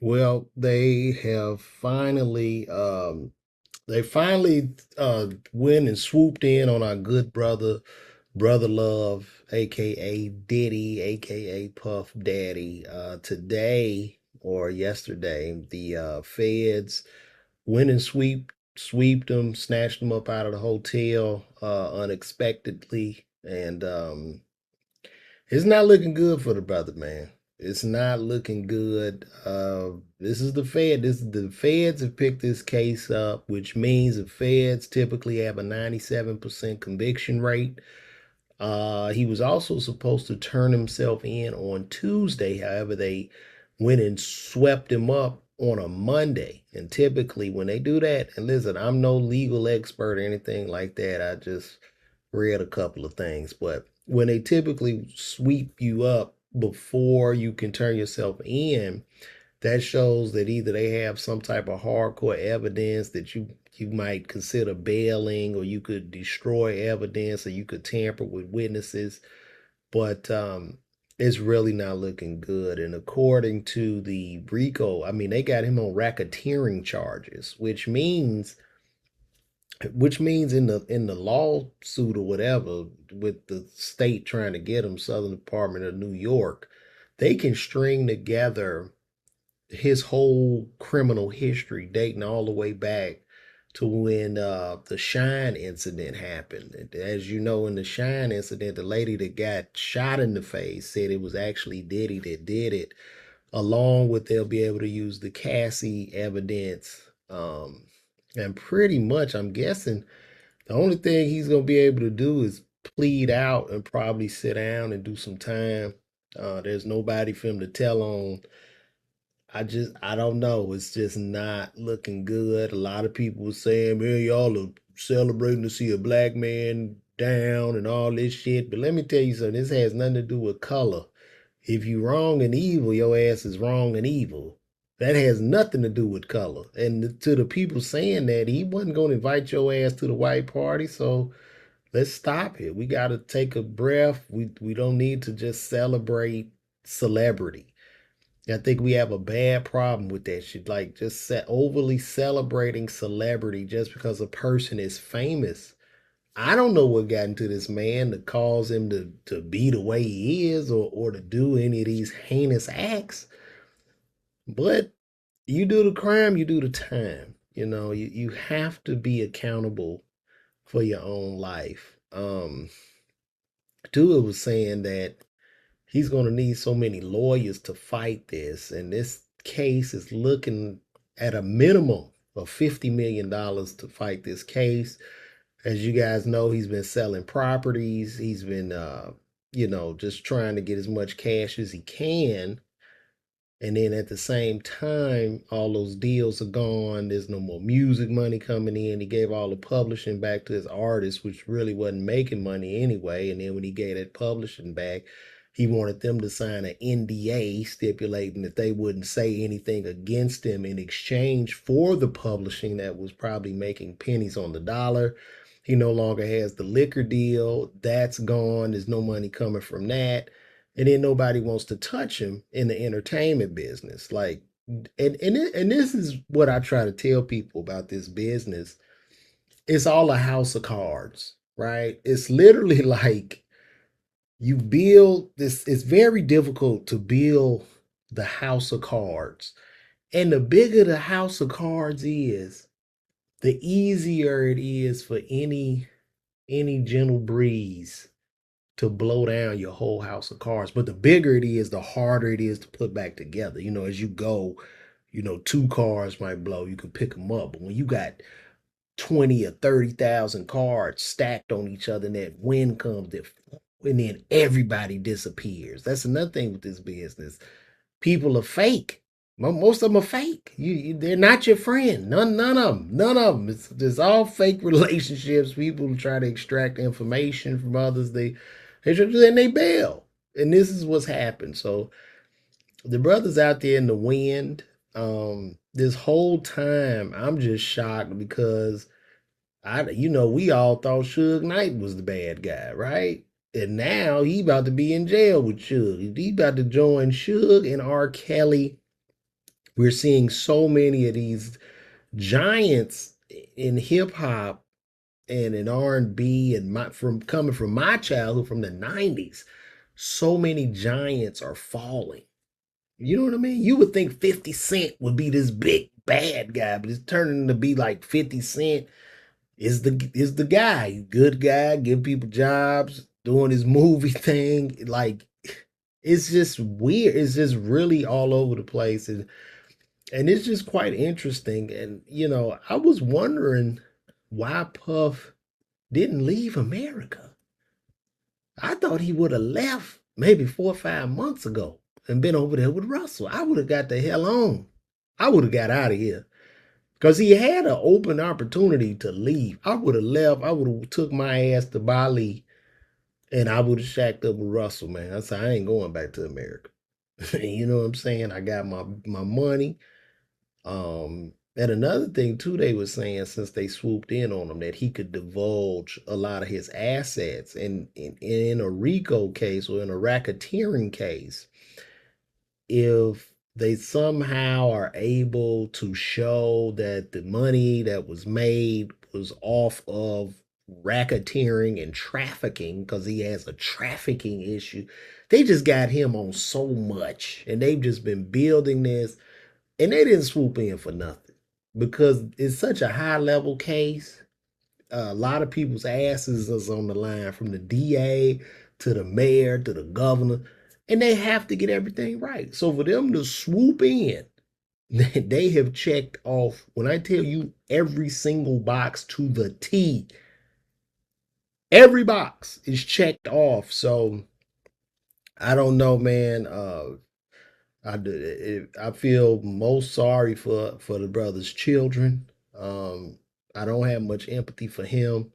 Well, they finally went and swooped in on our good brother, Brother Love, aka Diddy, aka Puff Daddy. Today or yesterday, the feds went and sweeped him, snatched him up out of the hotel unexpectedly, and it's not looking good for the brother, man. It's not looking good. This is the Fed. The feds have picked this case up, which means the feds typically have a 97% conviction rate. He was also supposed to turn himself in on Tuesday. However, they went and swept him up on a Monday. And typically, when they do that, and listen, I'm no legal expert or anything like that. I just read a couple of things. But when they typically sweep you up before you can turn yourself in, that shows that either they have some type of hardcore evidence that you might consider bailing, or you could destroy evidence, or you could tamper with witnesses. But it's really not looking good. And according to the RICO, I mean, they got him on racketeering charges, which means in the lawsuit or whatever, with the state trying to get him, Southern Department of New York, they can string together his whole criminal history dating all the way back to when the Shine incident happened. And as you know, in the Shine incident, the lady that got shot in the face said it was actually Diddy that did it. Along with, they'll be able to use the Cassie evidence. And pretty much, I'm guessing the only thing he's gonna be able to do is plead out and probably sit down and do some time. There's nobody for him to tell on. I don't know. It's just not looking good. A lot of people were saying, man, y'all are celebrating to see a black man down and all this shit. But let me tell you something, this has nothing to do with color. If you wrong and evil, your ass is wrong and evil. That has nothing to do with color. And to the people saying that, he wasn't going to invite your ass to the white party. So let's stop it. We got to take a breath. We don't need to just celebrate celebrity. I think we have a bad problem with that shit. Like, just overly celebrating celebrity just because a person is famous. I don't know what got into this man to cause him to be the way he is, or to do any of these heinous acts. But you do the crime, you do the time. You have to be accountable for your own life. Tua was saying that he's going to need so many lawyers to fight this. And this case is looking at a minimum of $50 million to fight this case. As you guys know, he's been selling properties. He's been, just trying to get as much cash as he can. And then at the same time, all those deals are gone. There's no more music money coming in. He gave all the publishing back to his artists, which really wasn't making money anyway. And then when he gave that publishing back, he wanted them to sign an NDA stipulating that they wouldn't say anything against him in exchange for the publishing that was probably making pennies on the dollar. He no longer has the liquor deal. That's gone. There's no money coming from that. And then nobody wants to touch him in the entertainment business. Like, and this is what I try to tell people about this business. It's all a house of cards, right? It's literally like you build this. It's very difficult to build the house of cards, and the bigger the house of cards is, the easier it is for any gentle breeze to blow down your whole house of cards. But the bigger it is, the harder it is to put back together. As you go, two cars might blow. You can pick them up. But when you got 20 or 30,000 cards stacked on each other, and that wind comes, and then everybody disappears. That's another thing with this business. People are fake. Most of them are fake. They're not your friend. None of them. None of them. It's all fake relationships. People try to extract information from others. They bail. And this is what's happened. So the brothers out there in the wind. This whole time, I'm just shocked because we all thought Suge Knight was the bad guy, right? And now he about to be in jail with Suge. He about to join Suge and R. Kelly We're seeing so many of these giants in hip hop and in R&B and my from coming from my childhood from the 90s. So many giants are falling. You know what I mean? You would think 50 Cent would be this big bad guy, but it's turning to be like 50 Cent is the guy, good guy, give people jobs, doing his movie thing. Like it's just weird. It's just really all over the place. And it's just quite interesting. And I was wondering why Puff didn't leave America. I thought he would have left maybe 4 or 5 months ago and been over there with Russell. I would have got the hell on. I would have got out of here. Because he had an open opportunity to leave. I would have left. I would have took my ass to Bali and I would have shacked up with Russell, man. I said, I ain't going back to America. You know what I'm saying? I got my money. And another thing too, they were saying since they swooped in on him that he could divulge a lot of his assets. And in a RICO case or in a racketeering case, if they somehow are able to show that the money that was made was off of racketeering and trafficking because he has a trafficking issue, they just got him on so much and they've just been building this and they didn't swoop in for nothing because it's such a high level case. A lot of people's asses is on the line from the DA to the mayor to the governor, and they have to get everything right. So for them to swoop in, they have checked off, when I tell you every single box to the T, every box is checked off. So I don't know, man. I feel most sorry for the brother's children. Um, I don't have much empathy for him.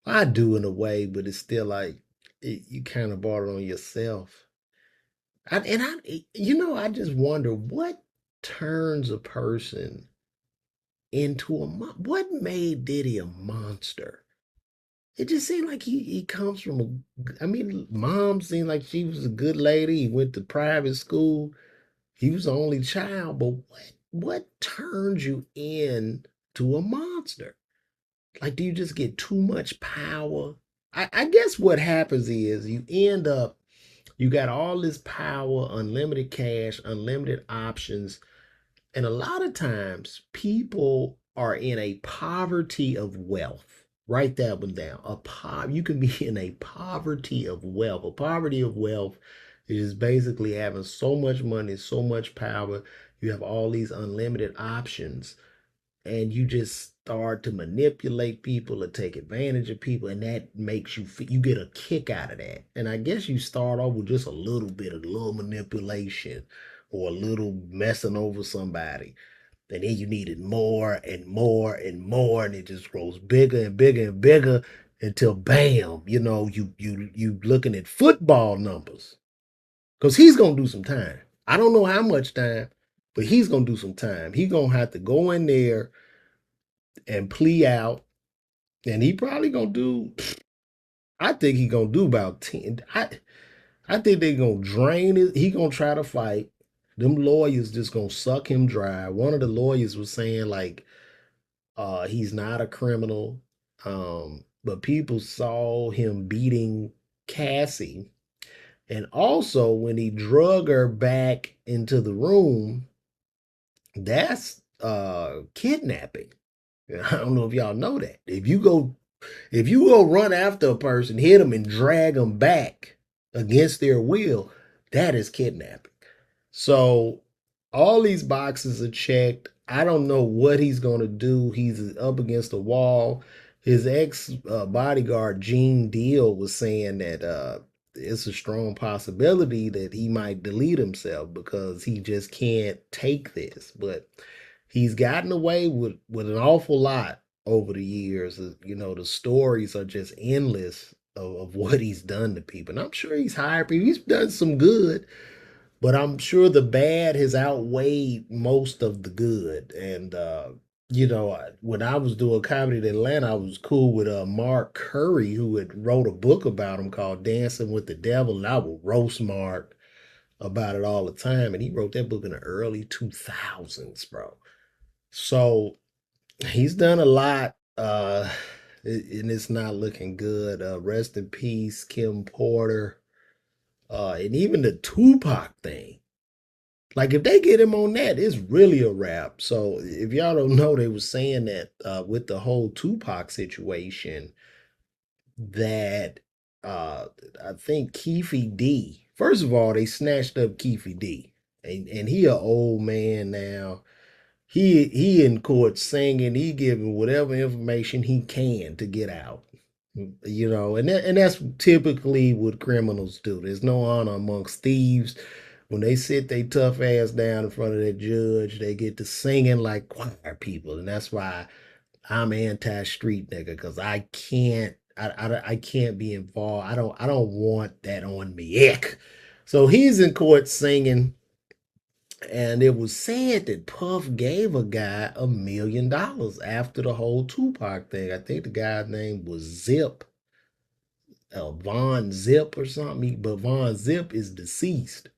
I do in a way, but it's still like you kind of brought it on yourself. I just wonder what turns a person into what made Diddy a monster? It just seemed like he comes from I mean, mom seemed like she was a good lady. He went to private school. He was the only child, but what turns you in to a monster? Like, do you just get too much power? I guess what happens is you end up, you got all this power, unlimited cash, unlimited options. And a lot of times people are in a poverty of wealth. Write that one down. You can be in a poverty of wealth. A poverty of wealth is basically having so much money, so much power. You have all these unlimited options and you just start to manipulate people or take advantage of people, and that makes you get a kick out of that. And I guess you start off with just a little bit of a little manipulation or a little messing over somebody, and then you needed more and more and more, and it just grows bigger and bigger and bigger until bam, you looking at football numbers because he's gonna do some time. I don't know how much time, but he's gonna do some time. He's gonna have to go in there and plea out, and he probably gonna do. I think he gonna do about 10. I think they gonna drain it. He gonna try to fight. Them lawyers just gonna suck him dry. One of the lawyers was saying like, he's not a criminal, but people saw him beating Cassie, and also when he drug her back into the room, that's kidnapping. I don't know if y'all know that. If you go run after a person, hit them and drag them back against their will, that is kidnapping. So all these boxes are checked. I don't know what he's going to do. He's up against the wall. His ex bodyguard, Gene Deal, was saying that it's a strong possibility that he might delete himself because he just can't take this. But he's gotten away with an awful lot over the years. The stories are just endless of what he's done to people. And I'm sure he's hired people. He's done some good, but I'm sure the bad has outweighed most of the good. And when I was doing comedy in Atlanta, I was cool with Mark Curry, who had wrote a book about him called Dancing with the Devil, and I would roast Mark. about it all the time, and he wrote that book in the early 2000s, bro. So he's done a lot, and it's not looking good. Rest in peace, Kim Porter, and even the Tupac thing. Like if they get him on that, it's really a wrap. So if y'all don't know, they were saying that with the whole Tupac situation, that uh I think Keefe D. First of all, they snatched up Keefe D. And he a old man now. He in court singing, he giving whatever information he can to get out. You know, and that's typically what criminals do. There's no honor amongst thieves. When they sit they tough ass down in front of that judge, they get to singing like choir people, and that's why I'm anti-street nigga because I can't be involved. I don't want that on me. Ick. So he's in court singing, and it was said that Puff gave a guy $1 million after the whole Tupac thing. I think the guy's name was Zip, Von Zip or something. But Von Zip is deceased.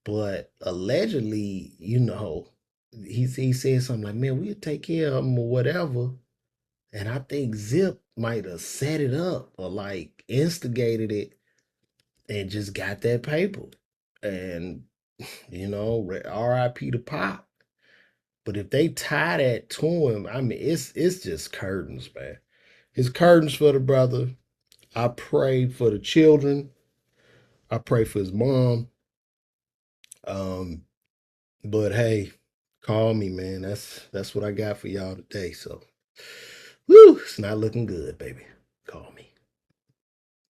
But allegedly, you know, he said something like, "Man, we'll take care of him or whatever." And I think Zip might have set it up or like instigated it and just got that paper. And, you know, RIP to Pop. But if they tie that to him, I mean, it's just curtains, man. It's curtains for the brother. I pray for the children. I pray for his mom. Um, but hey, call me, man. That's what I got for y'all today. So, woo, it's not looking good, baby.